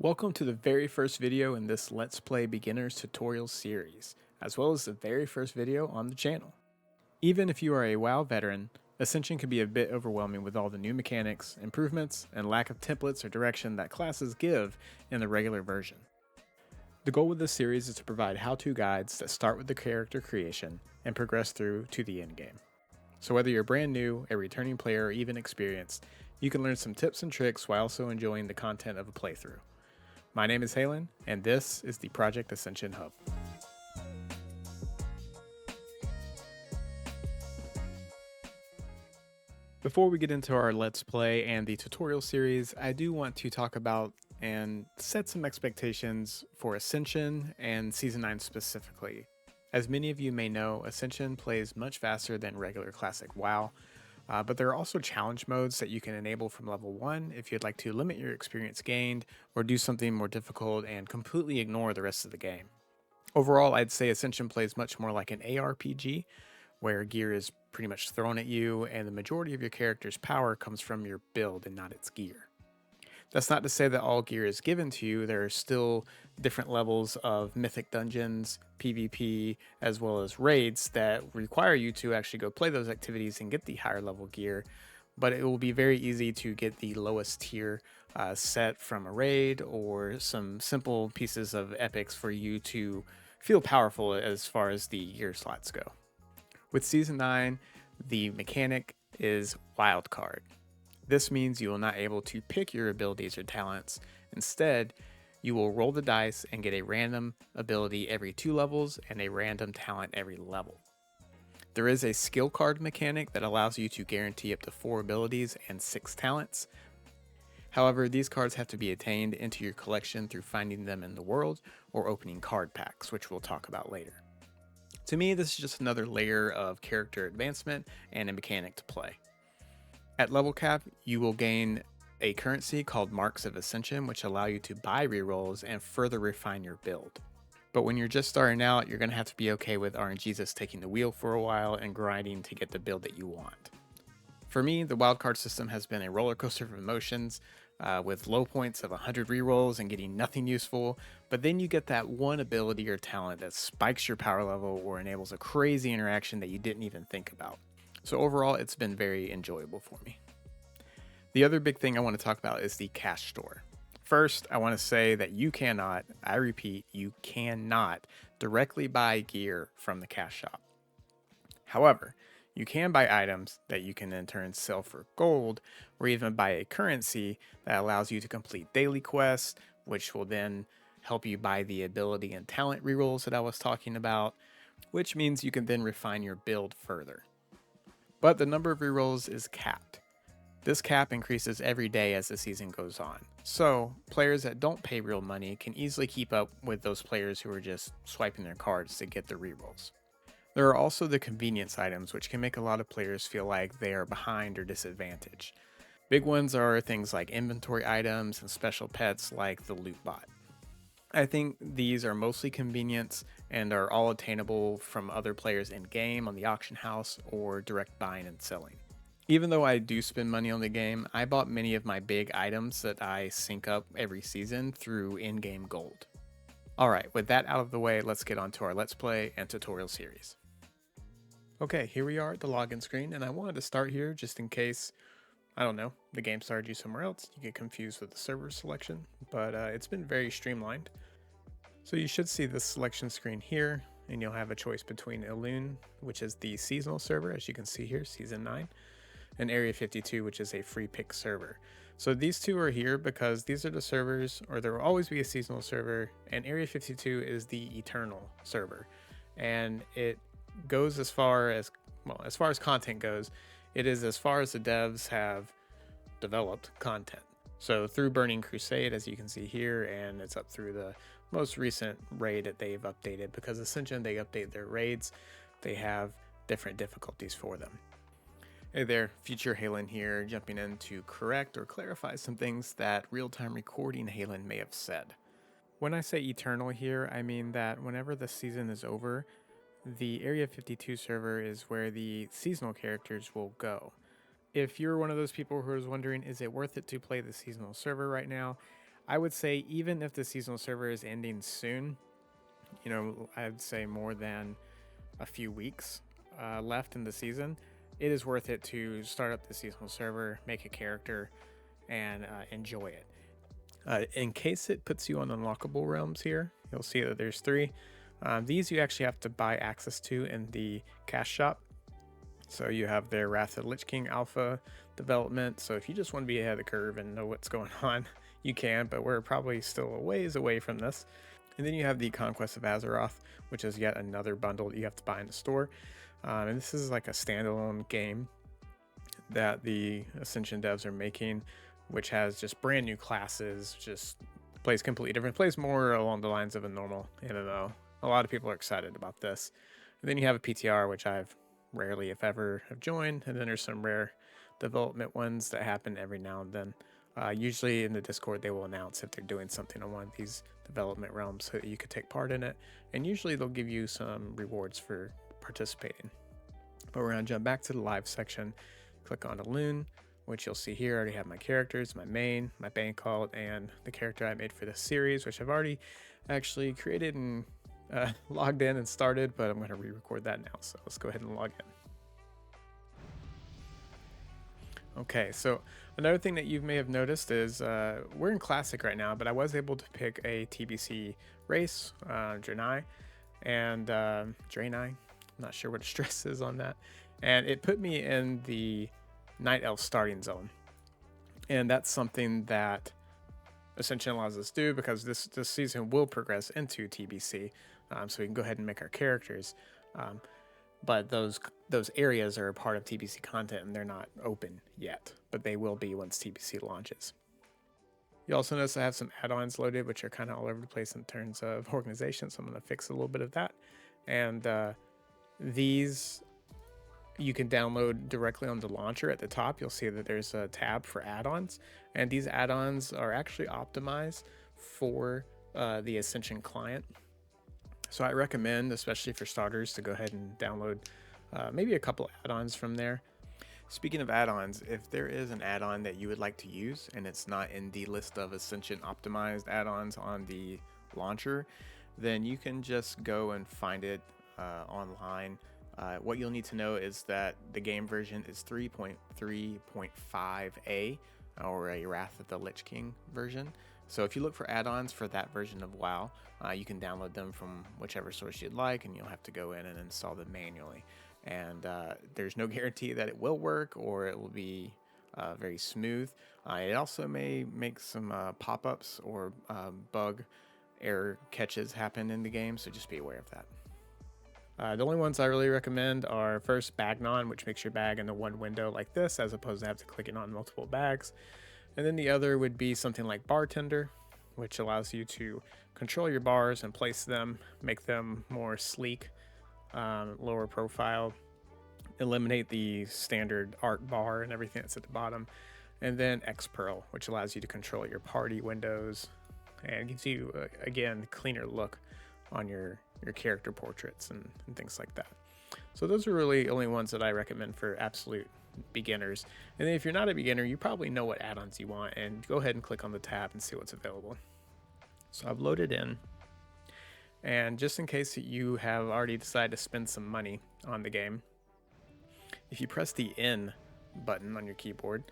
Welcome to the very first video in this Let's Play Beginners tutorial series, as well as the very first video on the channel. Even if you are a WoW veteran, Ascension can be a bit overwhelming with all the new mechanics, improvements, and lack of templates or direction that classes give in the regular version. The goal with this series is to provide how-to guides that start with the character creation and progress through to the end game. So whether you're brand new, a returning player, or even experienced, you can learn some tips and tricks while also enjoying the content of a playthrough. My name is Halen, and this is the Project Ascension Hub. Before we get into our Let's Play and the tutorial series, I do want to talk about and set some expectations for Ascension and Season 9 specifically. As many of you may know, Ascension plays much faster than regular classic WoW, but there are also challenge modes that you can enable from level 1 if you'd like to limit your experience gained or do something more difficult and completely ignore the rest of the game. Overall, I'd say Ascension plays much more like an ARPG, where gear is pretty much thrown at you and the majority of your character's power comes from your build and not its gear. That's not to say that all gear is given to you. There are still different levels of mythic dungeons, PvP, as well as raids that require you to actually go play those activities and get the higher level gear. But it will be very easy to get the lowest tier set from a raid or some simple pieces of epics for you to feel powerful as far as the gear slots go. With Season 9, the mechanic is Wildcard. This means you will not be able to pick your abilities or talents. Instead, you will roll the dice and get a random ability every 2 levels and a random talent every level. There is a skill card mechanic that allows you to guarantee up to 4 abilities and 6 talents. However, these cards have to be attained into your collection through finding them in the world or opening card packs, which we'll talk about later. To me, this is just another layer of character advancement and a mechanic to play. At level cap, you will gain a currency called Marks of Ascension, which allow you to buy rerolls and further refine your build. But when you're just starting out, you're going to have to be okay with RNGesus taking the wheel for a while and grinding to get the build that you want. For me, the wildcard system has been a roller coaster of emotions, with low points of 100 rerolls and getting nothing useful, but then you get that one ability or talent that spikes your power level or enables a crazy interaction that you didn't even think about. So overall, it's been very enjoyable for me. The other big thing I want to talk about is the cash store. First, I want to say that you cannot, I repeat, you cannot directly buy gear from the cash shop. However, you can buy items that you can in turn sell for gold, or even buy a currency that allows you to complete daily quests, which will then help you buy the ability and talent rerolls that I was talking about, which means you can then refine your build further. But the number of rerolls is capped. This cap increases every day as the season goes on, so players that don't pay real money can easily keep up with those players who are just swiping their cards to get the rerolls. There are also the convenience items, which can make a lot of players feel like they are behind or disadvantaged. Big ones are things like inventory items and special pets like the loot bot. I think these are mostly convenience and are all attainable from other players in game on the auction house or direct buying and selling. Even though I do spend money on the game, I bought many of my big items that I sync up every season through in-game gold. Alright, with that out of the way, let's get on to our Let's Play and tutorial series. Okay, here we are at the login screen, and I wanted to start here just in case, I don't know, the game started you somewhere else, you get confused with the server selection, but it's been very streamlined. So you should see this selection screen here, and you'll have a choice between Elune, which is the seasonal server, as you can see here, Season 9, and Area 52, which is a free pick server. So these two are here because these are the servers, or there will always be a seasonal server, and Area 52 is the eternal server. And it goes as far as content goes, it is as far as the devs have developed content. So through Burning Crusade, as you can see here, and it's up through the most recent raid that they've updated, because Ascension, they update their raids, they have different difficulties for them. Hey there, Future Halen here, jumping in to correct or clarify some things that real-time recording Halen may have said. When I say eternal here, I mean that whenever the season is over, the Area 52 server is where the seasonal characters will go. If you're one of those people who is wondering, is it worth it to play the seasonal server right now? I would say even if the seasonal server is ending soon, you know, I'd say more than a few weeks left in the season, it is worth it to start up the seasonal server, make a character, and enjoy it. In case it puts you on unlockable realms here, you'll see that there's 3. These you actually have to buy access to in the cash shop. So you have their Wrath of the Lich King alpha development. So if you just want to be ahead of the curve and know what's going on, you can, but we're probably still a ways away from this. And then you have the Conquest of Azeroth, which is yet another bundle that you have to buy in the store. And this is like a standalone game that the Ascension devs are making, which has just brand new classes, just plays completely different, plays more along the lines of a normal MMO. A lot of people are excited about this. And then you have a PTR, which I've rarely, if ever, have joined. And then there's some rare development ones that happen every now and then. Usually in the Discord, they will announce if they're doing something on one of these development realms so that you could take part in it. And usually they'll give you some rewards for participating. But we're going to jump back to the live section, click on Loon, which you'll see here. I already have my characters, my main, my bank alt, and the character I made for this series, which I've already actually created and logged in and started, but I'm going to re-record that now. So let's go ahead and log in. Okay, so another thing that you may have noticed is we're in Classic right now, but I was able to pick a TBC race, Draenei, and Draenei. I'm not sure what the stress is on that. And it put me in the Night Elf starting zone. And that's something that Ascension allows us to do because this season will progress into TBC. So we can go ahead and make our characters. But those areas are a part of TBC content and they're not open yet, but they will be once TBC launches. You also notice I have some add-ons loaded, which are kind of all over the place in terms of organization. So I'm going to fix a little bit of that. And these you can download directly on the launcher. At the top, you'll see that there's a tab for add-ons. And these add-ons are actually optimized for the Ascension client. So I recommend, especially for starters, to go ahead and download maybe a couple add-ons from there. Speaking of add-ons, if there is an add-on that you would like to use and it's not in the list of Ascension optimized add-ons on the launcher, then you can just go and find it online. What you'll need to know is that the game version is 3.3.5a, or a Wrath of the Lich King version. So if you look for add-ons for that version of WoW, you can download them from whichever source you'd like, and you'll have to go in and install them manually. And there's no guarantee that it will work or it will be very smooth. It also may make some pop-ups or bug error catches happen in the game, so just be aware of that. The only ones I really recommend are first Bagnon, which makes your bag into one window like this, as opposed to have to click it on multiple bags. And then the other would be something like Bartender, which allows you to control your bars and place them, make them more sleek, lower profile, eliminate the standard art bar and everything that's at the bottom. And then Xpearl, which allows you to control your party windows and gives you, again, a cleaner look on your character portraits and things like that. So those are really only ones that I recommend for absolute beginners. And then if you're not a beginner, you probably know what add-ons you want, and go ahead and click on the tab and see what's available. So I've loaded in, and just in case that you have already decided to spend some money on the game, if you press the N button on your keyboard,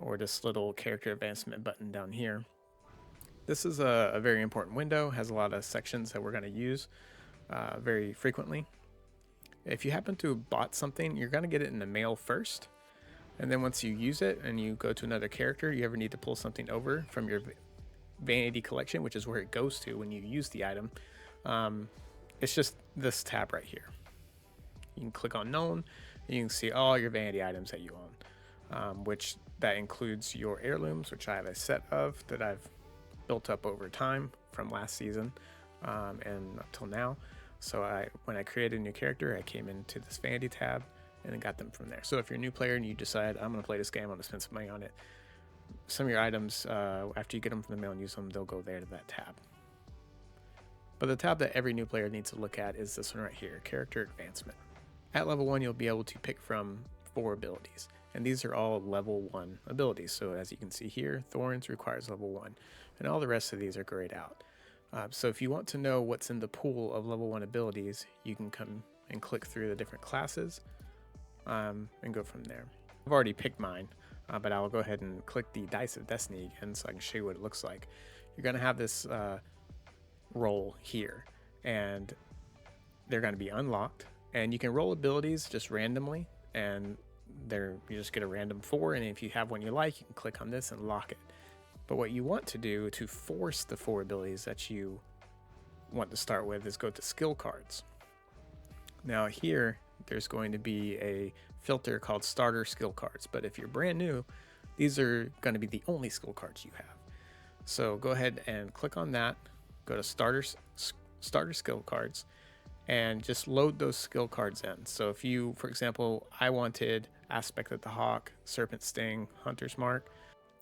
or this little character advancement button down here, this is a very important window, has a lot of sections that we're going to use very frequently. If you happen to have bought something, you're going to get it in the mail first. And then once you use it and you go to another character, you ever need to pull something over from your Vanity Collection, which is where it goes to when you use the item, it's just this tab right here. You can click on Known, and you can see all your Vanity items that you own, which that includes your heirlooms, which I have a set of that I've built up over time from last season and up till now. So when I created a new character, I came into this Vanity tab and then got them from there. So if you're a new player and you decide, I'm going to play this game, I'm going to spend some money on it, some of your items, after you get them from the mail and use them, they'll go there to that tab. But the tab that every new player needs to look at is this one right here, Character Advancement. At level 1, you'll be able to pick from 4 abilities, and these are all level 1 abilities. So as you can see here, Thorns requires level 1. and all the rest of these are grayed out. So if you want to know what's in the pool of level 1 abilities, you can come and click through the different classes and go from there. I've already picked mine, but I'll go ahead and click the Dice of Destiny again so I can show you what it looks like. You're going to have this roll here, and they're going to be unlocked, and you can roll abilities just randomly, and you just get a random 4, and if you have one you like, you can click on this and lock it. But what you want to do to force the 4 abilities that you want to start with is go to skill cards. Now here there's going to be a filter called starter skill cards, but if you're brand new, these are going to be the only skill cards you have. So go ahead and click on that, go to starter skill cards, and just load those skill cards in. So if you, for example, I wanted Aspect of the Hawk, Serpent Sting, Hunter's Mark,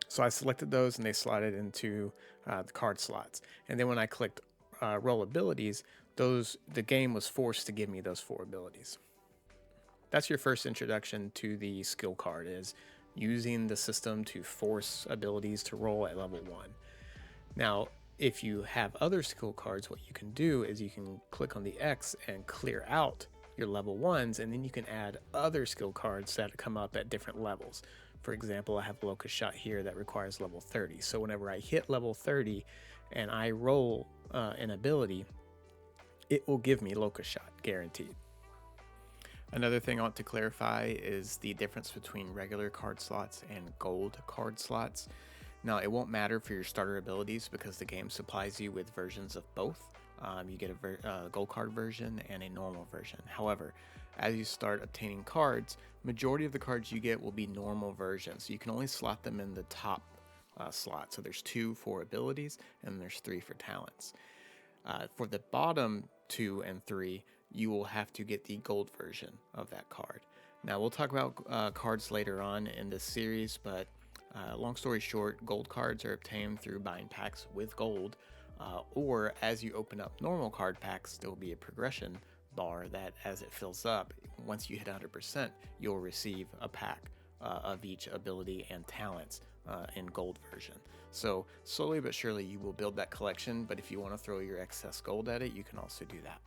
so I selected those and they slotted into the card slots. And then when I clicked roll abilities, the game was forced to give me those 4 abilities. That's your first introduction to the skill card, is using the system to force abilities to roll at level 1. Now, if you have other skill cards, what you can do is you can click on the X and clear out your level 1s, and then you can add other skill cards that come up at different levels. For example, I have Locust Shot here that requires level 30. So whenever I hit level 30 and I roll an ability, it will give me Locust Shot, guaranteed. Another thing I want to clarify is the difference between regular card slots and gold card slots. Now, it won't matter for your starter abilities because the game supplies you with versions of both. You get a gold card version and a normal version. However, as you start obtaining cards, majority of the cards you get will be normal versions. So you can only slot them in the top slot. So there's 2 for abilities and there's 3 for talents. For the bottom 2 and 3, you will have to get the gold version of that card. Now, we'll talk about cards later on in this series, but long story short, gold cards are obtained through buying packs with gold, or as you open up normal card packs, there will be a progression bar that as it fills up, once you hit 100%, you'll receive a pack of each ability and talents in gold version. So slowly but surely you will build that collection, but if you want to throw your excess gold at it, you can also do that.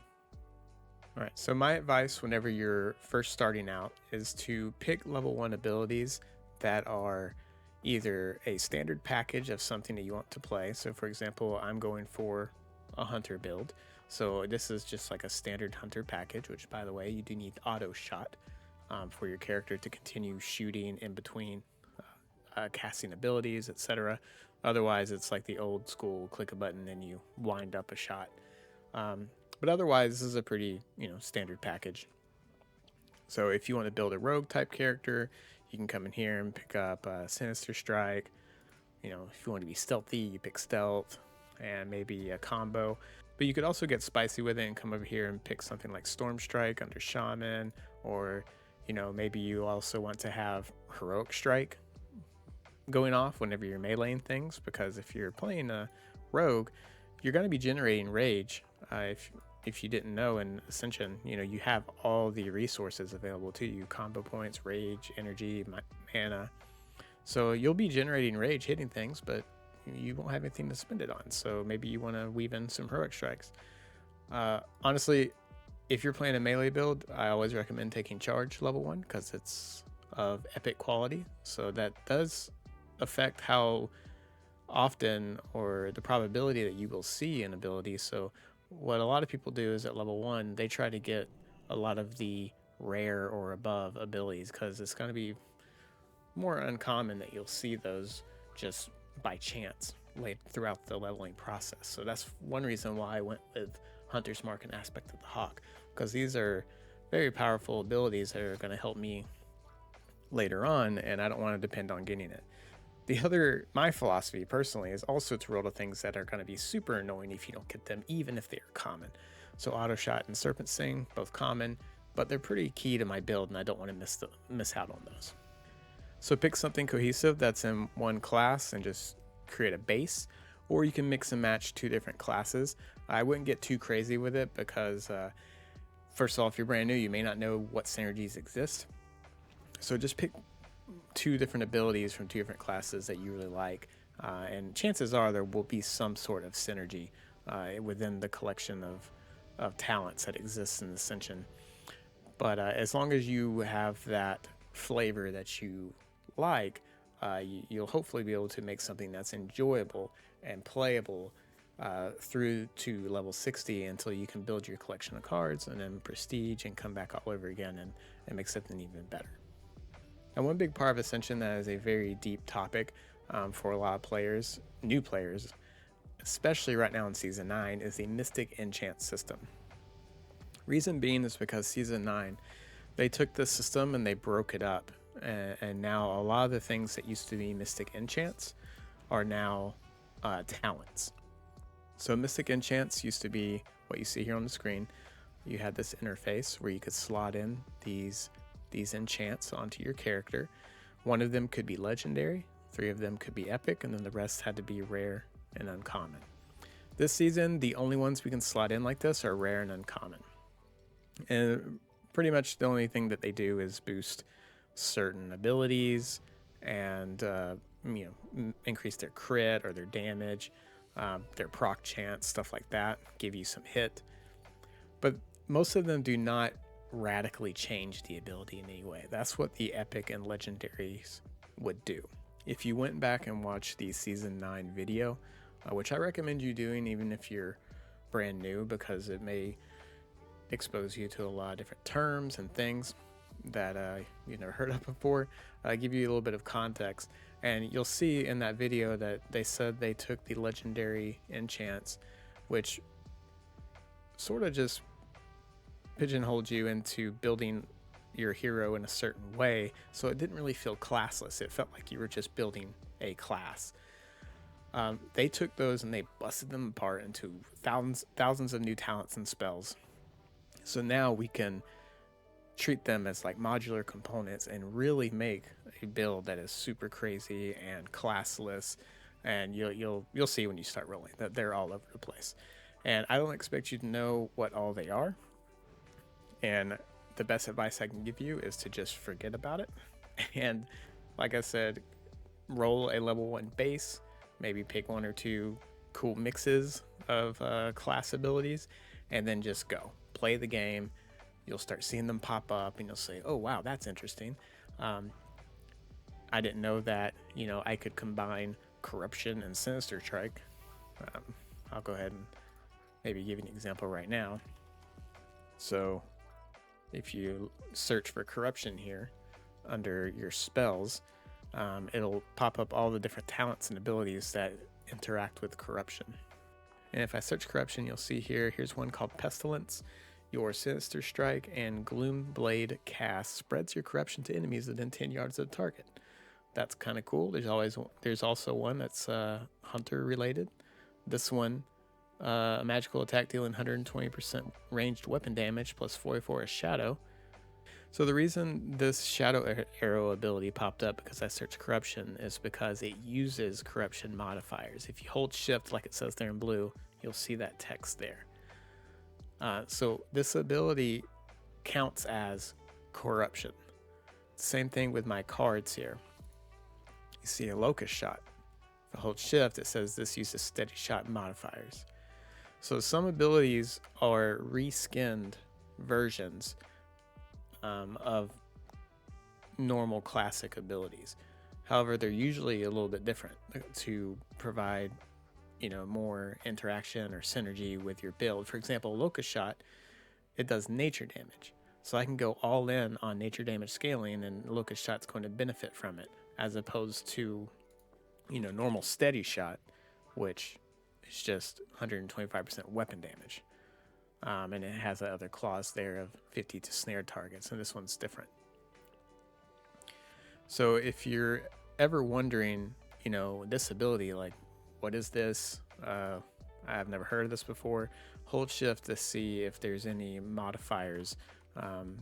All right, so my advice whenever you're first starting out is to pick level 1 abilities that are either a standard package of something that you want to play. So for example, I'm going for a hunter build. So this is just like a standard hunter package, which by the way, you do need auto shot for your character to continue shooting in between casting abilities, etc. Otherwise, it's like the old school click a button and you wind up a shot. But otherwise, this is a pretty, standard package. So if you want to build a rogue type character, you can come in here and pick up Sinister Strike. If you want to be stealthy, you pick Stealth and maybe a combo. But you could also get spicy with it and come over here and pick something like Storm Strike under Shaman, or maybe you also want to have Heroic Strike going off whenever you're meleeing things, because if you're playing a rogue, you're going to be generating rage. If you didn't know, in Ascension, you have all the resources available to you: combo points, rage, energy, mana. So you'll be generating rage hitting things, but you won't have anything to spend it on. So maybe you want to weave in some heroic strikes. Honestly, if you're playing a melee build, I always recommend taking charge level 1 because it's of epic quality. So that does affect how often or the probability that you will see an ability. So what a lot of people do is at level 1, they try to get a lot of the rare or above abilities because it's going to be more uncommon that you'll see those just by chance late throughout the leveling process. So that's one reason why I went with Hunter's Mark and Aspect of the Hawk, because these are very powerful abilities that are going to help me later on, and I don't want to depend on getting it. My philosophy personally is also to roll to things that are going to be super annoying if you don't get them, even if they are common. So Auto Shot and Serpent Sting, both common, but they're pretty key to my build, and I don't want to miss out on those. So pick something cohesive that's in one class and just create a base, or you can mix and match 2 different classes. I wouldn't get too crazy with it because first of all, if you're brand new, you may not know what synergies exist. So just pick 2 different abilities from 2 different classes that you really like, And chances are there will be some sort of synergy within the collection of talents that exists in Ascension. But as long as you have that flavor that you like, you'll hopefully be able to make something that's enjoyable and playable through to level 60 until you can build your collection of cards and then prestige and come back all over again and make something even better. And one big part of Ascension that is a very deep topic for a lot of players, new players, especially right now in Season 9, is the Mystic Enchant system. Reason being is because Season 9, they took this system and they broke it up. And now a lot of the things that used to be Mystic Enchants are now talents. So Mystic Enchants used to be what you see here on the screen. You had this interface where you could slot in these enchants onto your character. One of them could be legendary, 3 of them could be epic, and then the rest had to be rare and uncommon. This season, the only ones we can slot in like this are rare and uncommon. And pretty much the only thing that they do is boost certain abilities and increase their crit or their damage, their proc chance, stuff like that, give you some hit. But most of them do not radically change the ability in any way. That's what the epic and legendaries would do. If you went back and watched the Season 9 video, which I recommend you doing even if you're brand new, because it may expose you to a lot of different terms and things that you've never heard of before, give you a little bit of context. And you'll see in that video that they said they took the legendary enchants, which sort of just pigeonholed you into building your hero in a certain way, so it didn't really feel classless. It felt like you were just building a class. They took those and they busted them apart into thousands of new talents and spells. So now we can treat them as like modular components and really make a build that is super crazy and classless. And you'll see when you start rolling that they're all over the place. And I don't expect you to know what all they are. And the best advice I can give you is to just forget about it. And like I said, roll a level 1 base, maybe pick 1 or 2 cool mixes of class abilities, and then just go. Play the game. You'll start seeing them pop up and you'll say, oh wow, that's interesting. I didn't know that, I could combine Corruption and Sinister Strike. I'll go ahead and maybe give you an example right now. So if you search for Corruption here under your spells, it'll pop up all the different talents and abilities that interact with Corruption. And if I search Corruption, you'll see here's one called Pestilence. Your Sinister Strike and Gloom Blade cast spreads your corruption to enemies within 10 yards of the target. That's kind of cool. There's also one that's Hunter related. This one, a magical attack dealing 120% ranged weapon damage plus 44 as shadow. So the reason this shadow arrow ability popped up because I searched Corruption is because it uses Corruption modifiers. If you hold shift like it says there in blue, you'll see that text there. So this ability counts as Corruption. Same thing with my cards here. You see a Locust Shot. If I hold shift, it says this uses steady shot modifiers. So some abilities are reskinned versions of normal classic abilities. However, they're usually a little bit different to provide more interaction or synergy with your build. For example, Locust Shot, it does nature damage. So I can go all in on nature damage scaling and Locust Shot's going to benefit from it, as opposed to, normal steady shot, which is just 125% weapon damage. And it has that other clause there of 50 to snared targets, and this one's different. So if you're ever wondering, this ability, like, what is this? I've never heard of this before. Hold shift to see if there's any modifiers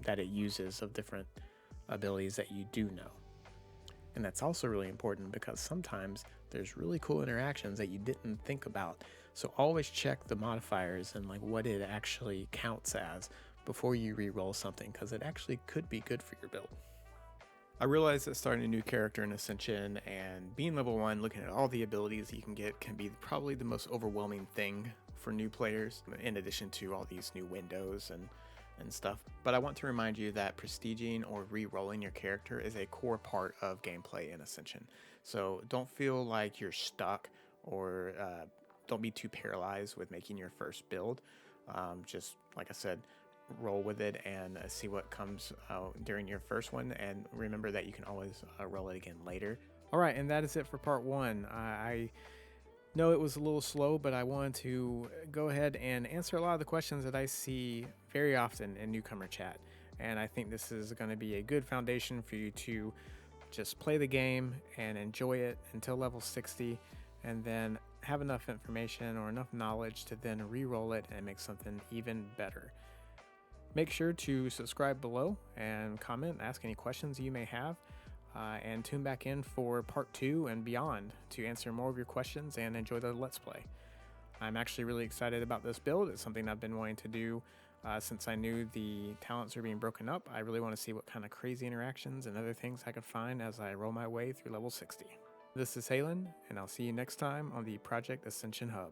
that it uses of different abilities that you do know. And that's also really important because sometimes there's really cool interactions that you didn't think about. So always check the modifiers and like what it actually counts as before you re-roll something, because it actually could be good for your build. I realize that starting a new character in Ascension and being level 1, looking at all the abilities you can get, can be probably the most overwhelming thing for new players, in addition to all these new windows and stuff. But I want to remind you that prestiging or re-rolling your character is a core part of gameplay in Ascension. So don't feel like you're stuck, or don't be too paralyzed with making your first build. Just like I said, roll with it and see what comes during your first one, and remember that you can always roll it again later. All right, and that is it for part 1. I know it was a little slow, but I wanted to go ahead and answer a lot of the questions that I see very often in newcomer chat, and I think this is going to be a good foundation for you to just play the game and enjoy it until level 60, and then have enough information or enough knowledge to then re-roll it and make something even better. Make sure to subscribe below and comment, ask any questions you may have, and tune back in for part 2 and beyond to answer more of your questions and enjoy the Let's Play. I'm actually really excited about this build. It's something I've been wanting to do since I knew the talents are being broken up. I really want to see what kind of crazy interactions and other things I could find as I roll my way through level 60. This is Halen, and I'll see you next time on the Project Ascension Hub.